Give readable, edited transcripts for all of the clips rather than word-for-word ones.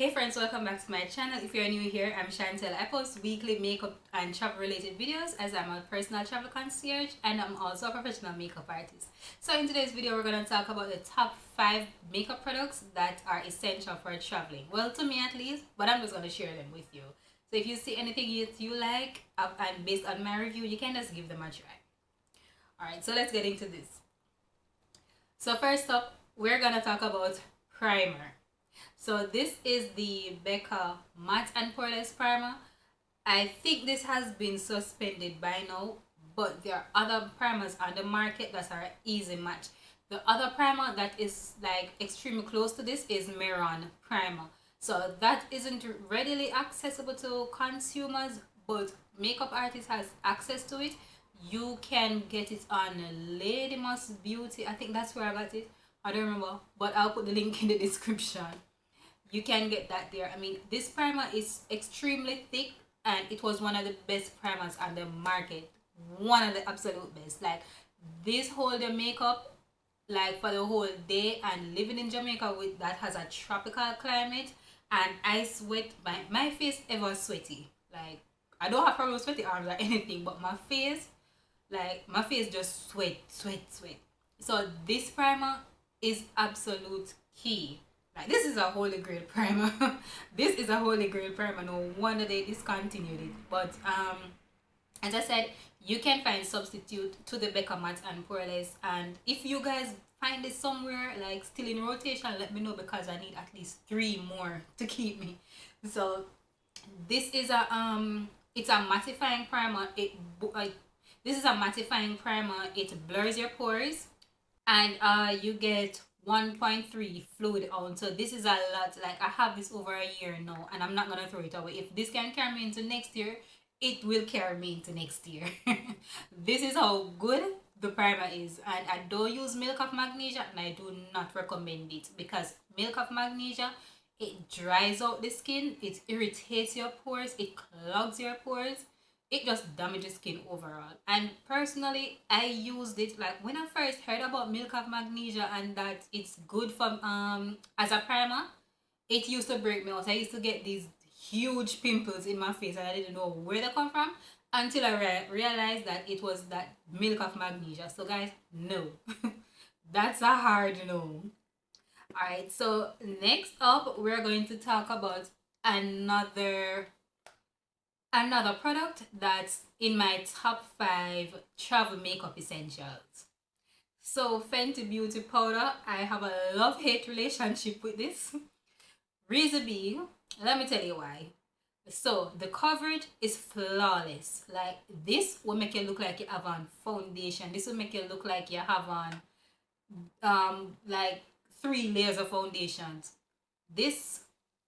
Hey friends, welcome back to my channel. If you're new here, I'm Chantel. I post weekly makeup and travel related videos as I'm a personal travel concierge and I'm also a professional makeup artist. So in today's video, we're going to talk about the top 5 makeup products that are essential for traveling. Well, to me at least, but I'm just going to share them with you. So if you see anything you like and based on my review, you can just give them a try. Alright, so let's get into this. So first up, we're going to talk about primer. So this is the Becca Matte and Poreless Primer. I think this has been suspended by now, but there are other primers on the market that are easy match. The other primer that is like extremely close to this is Miron Primer. So that isn't readily accessible to consumers, but makeup artists has access to it. You can get it on Lady Must Beauty. I think that's where I got it. I don't remember, but I'll put the link in the description. You can get that there. I mean, this primer is extremely thick and it was one of the best primers on the market. One of the absolute best. Like, this hold your makeup like for the whole day, and living in Jamaica with that has a tropical climate and I sweat. My face ever sweaty. Like, I don't have problem with sweaty arms or anything, but my face just sweat. So this primer is absolute key. Like, this is a holy grail primer. This is a holy grail primer. No wonder they discontinued it. But as I said, you can find substitute to the Becca Matte and Poreless. And if you guys find it somewhere like still in rotation, let me know, because I need at least 3 more to keep me. So this is a it's a mattifying primer. This is a mattifying primer. It blurs your pores, and you get 1.3 fluid ounce. So this is a lot. Like, I have this over a year now and I'm not gonna throw it away. If this can carry me into next year, it will carry me into next year. This is how good the primer is. And I don't use milk of magnesia, and I do not recommend it, because milk of magnesia, it dries out the skin, it irritates your pores, it clogs your pores, it just damages skin overall. And personally, I used it like when I first heard about milk of magnesia and that it's good for as a primer. It used to break me out. I used to get these huge pimples in my face and I didn't know where they come from until I realized that it was that milk of magnesia. So guys, no. That's a hard no. Alright, so next up we're going to talk about another product that's in my top 5 travel makeup essentials. So Fenty Beauty Powder, I have a love-hate relationship with this. Reason being, let me tell you why. So the coverage is flawless. Like, this will make you look like you have on foundation. This will make you look like you have on like 3 layers of foundations. This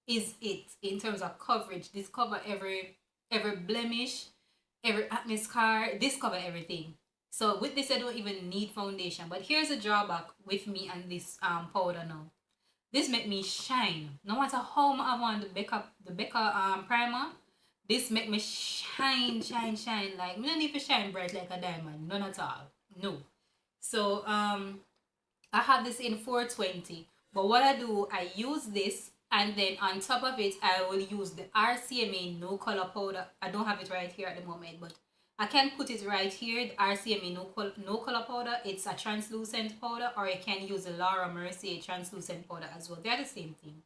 is it in terms of coverage. This covers every blemish, every acne scar. This cover everything. So with this, I don't even need foundation. But here's a drawback with me and this powder now. This make me shine. No matter how much I want the Becca primer, this make me shine. Like, me don't need to shine bright like a diamond. None at all. No. So I have this in 420. But what I do, I use this, and then on top of it, I will use the RCMA No Color Powder. I don't have it right here at the moment, but I can put it right here. The RCMA No Color Powder. It's a translucent powder, or you can use the Laura Mercier translucent powder as well. They're the same thing.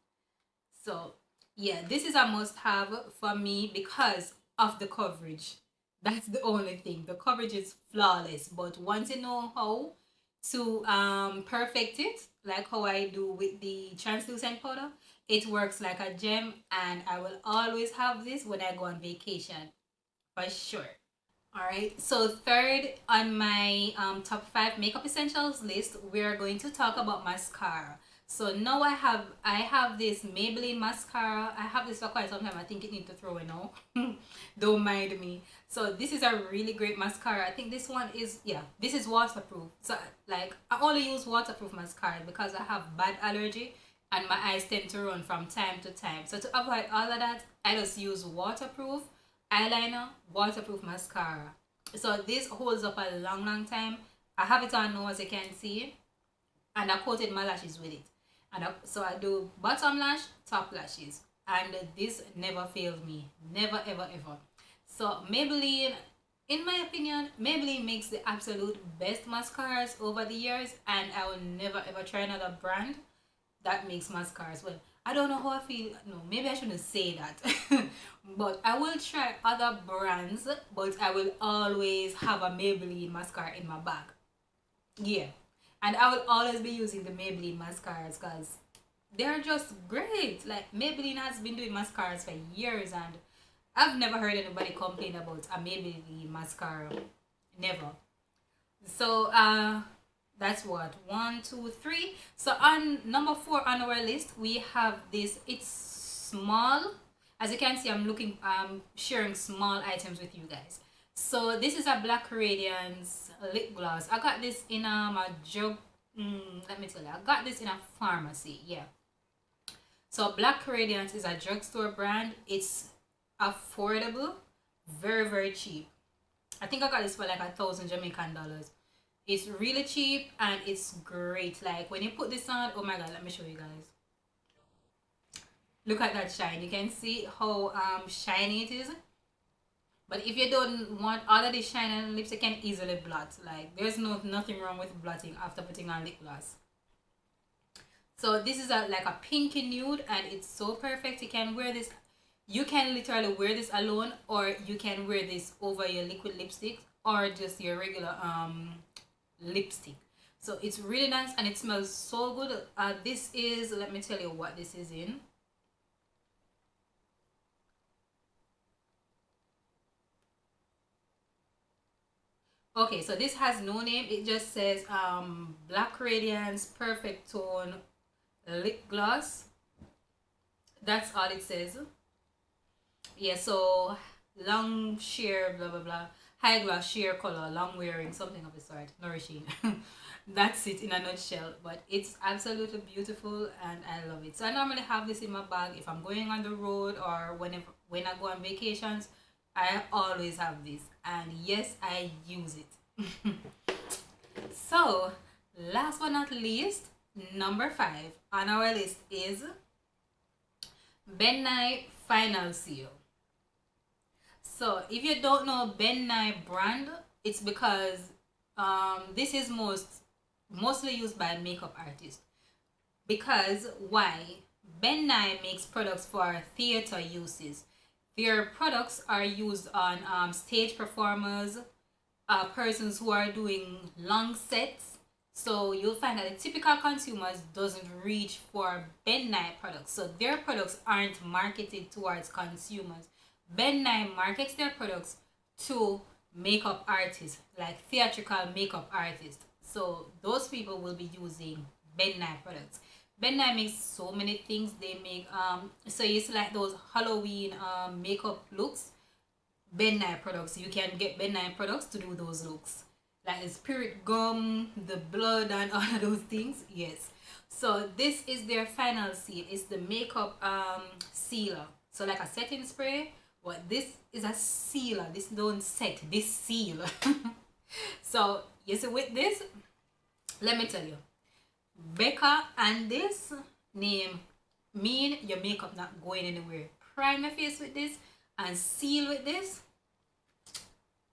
So yeah, this is a must-have for me because of the coverage. That's the only thing. The coverage is flawless, but once you know how to perfect it, like how I do with the translucent powder, it works like a gem, and I will always have this when I go on vacation, for sure. Alright, so third on my top 5 makeup essentials list, we're going to talk about mascara. So now I have this Maybelline Mascara. I have this for quite some time. I think it needs to throw it now. Don't mind me. So this is a really great mascara. I think this one is, yeah, this is waterproof. So like, I only use waterproof mascara because I have bad allergy and my eyes tend to run from time to time. So to avoid all of that, I just use waterproof eyeliner, waterproof mascara. So this holds up a long time. I have it on now, as you can see, and I coated my lashes with it. And so I do bottom lash, top lashes. and this never failed me, never ever ever. So Maybelline, in my opinion, Maybelline makes the absolute best mascaras over the years, and I will never ever try another brand that makes mascaras. Well, I don't know how I feel. No, maybe I shouldn't say that. But I will try other brands, but I will always have a Maybelline mascara in my bag. Yeah. And I will always be using the Maybelline mascaras because they're just great. Like, Maybelline has been doing mascaras for years, and I've never heard anybody complain about a Maybelline mascara. Never. So that's what, 1, 2, 3. So on number 4 on our list, we have this. It's small. As you can see, I'm sharing small items with you guys. So this is a Black Radiance lip gloss. I got this in a drug. Let me tell you, I got this in a pharmacy. Yeah. So Black Radiance is a drugstore brand. It's affordable, very very cheap. I think I got this for like 1,000 Jamaican dollars. It's really cheap and it's great. Like, when you put this on, oh my god, let me show you guys. Look at that shine. You can see how shiny it is. But if you don't want all of this shine on lips, you can easily blot. Like, there's nothing wrong with blotting after putting on lip gloss. So this is like a pinky nude, and it's so perfect. You can wear this. You can literally wear this alone, or you can wear this over your liquid lipstick, or just your regular lipstick. So it's really nice and it smells so good. This is, let me tell you what this is in. Okay, so this has no name. It just says Black Radiance Perfect Tone Lip Gloss. That's all it says. Yeah, so long sheer blah blah blah, high gloss, sheer color, long wearing, something of the sort, nourishing. That's it in a nutshell. But it's absolutely beautiful and I love it. So I normally have this in my bag if I'm going on the road, or when I go on vacations. I always have this, and yes, I use it. So last but not least, number 5 on our list is Nye Final Seal. So if you don't know Nye brand, it's because this is mostly used by makeup artists. Because why? Nye makes products for theater uses. Their products are used on stage performers, persons who are doing long sets. So you'll find that the typical consumers doesn't reach for Nye products. So their products aren't marketed towards consumers. Nye markets their products to makeup artists, like theatrical makeup artists. So those people will be using Nye products. Nye makes so many things. They make so it's like those Halloween makeup looks. Nye products, you can get Nye products to do those looks, like the spirit gum, the blood, and all of those things. Yes. So this is their final seal. It's the makeup sealer. So like a setting spray, but this is a sealer. This don't set, this seal. So you see, with this, let me tell you, Becca and this name mean your makeup not going anywhere. Prime your face with this and seal with this,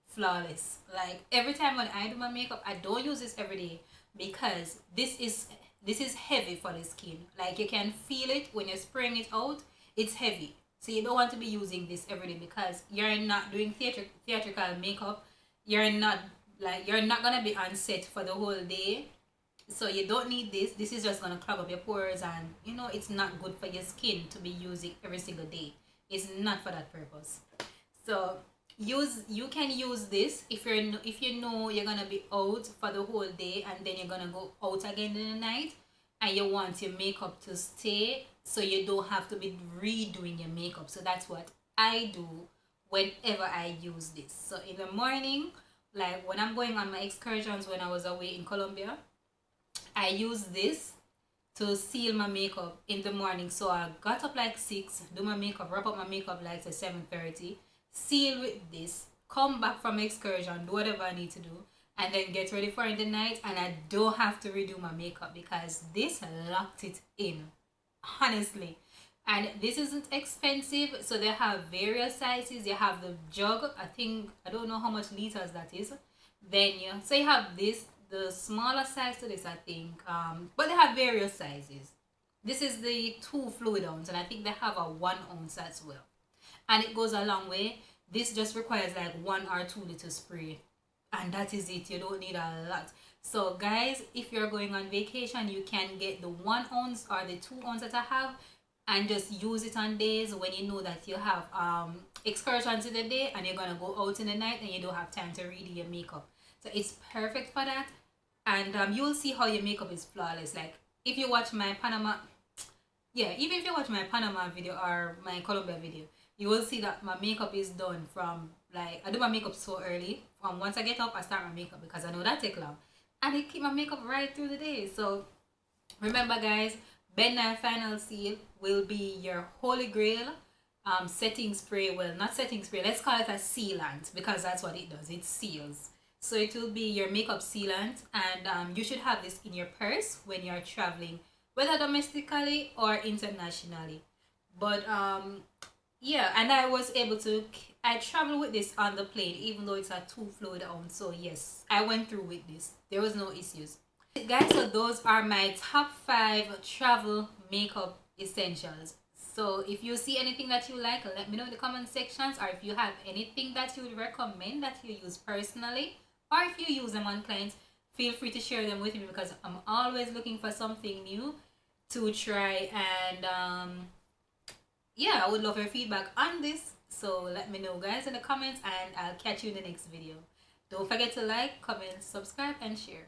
flawless. Like, every time when I do my makeup, I don't use this every day because this is heavy for the skin. Like, you can feel it when you're spraying it out. It's heavy, so you don't want to be using this every day because you're not doing theatrical makeup. You're not gonna be on set for the whole day. So you don't need this. This is just gonna clog up your pores, and you know, it's not good for your skin to be using every single day. It's not for that purpose. So you can use this if you know you're gonna be out for the whole day and then you're gonna go out again in the night, and you want your makeup to stay, so you don't have to be redoing your makeup. So that's what I do whenever I use this. So in the morning, like when I'm going on my excursions when I was away in Colombia, I use this to seal my makeup in the morning. So I got up like 6, do my makeup, wrap up my makeup like to 7:30, seal with this, come back from excursion, do whatever I need to do, and then get ready for in the night, and I don't have to redo my makeup because this locked it in. Honestly, And this isn't expensive, so they have various sizes. You have the jug, I don't know how much liters that is. Then you have this, the smaller size to this, I think, but they have various sizes. This is the 2 fluid ounce, and I think they have a 1 ounce as well, and it goes a long way. This just requires like 1 or 2 liters spray, and that is it. You don't need a lot. So guys, if you're going on vacation, you can get the 1 ounce or the 2 ounce that I have, and just use it on days when you know that you have excursions in the day and you're gonna go out in the night and you don't have time to redo your makeup. So it's perfect for that. And you will see how your makeup is flawless. Like if you watch my Panama, even if you watch my Panama video or my Colombia video, you will see that my makeup is done from, like, I do my makeup so early. Once I get up, I start my makeup because I know that takes long, and I keep my makeup right through the day. So remember guys, Nye Final Seal will be your holy grail setting spray. Well, not setting spray, let's call it a sealant, because that's what it does, it seals. So it will be your makeup sealant, and you should have this in your purse when you're traveling, whether domestically or internationally. But yeah, and I traveled with this on the plane, even though it's a 2 fluid ounce. So yes, I went through with this, there was no issues. Guys, so those are my top 5 travel makeup essentials. So if you see anything that you like, let me know in the comment sections, or if you have anything that you would recommend that you use personally, or if you use them on clients, feel free to share them with me, because I'm always looking for something new to try. And yeah, I would love your feedback on this. So let me know guys in the comments, and I'll catch you in the next video. Don't forget to like, comment, subscribe, and share.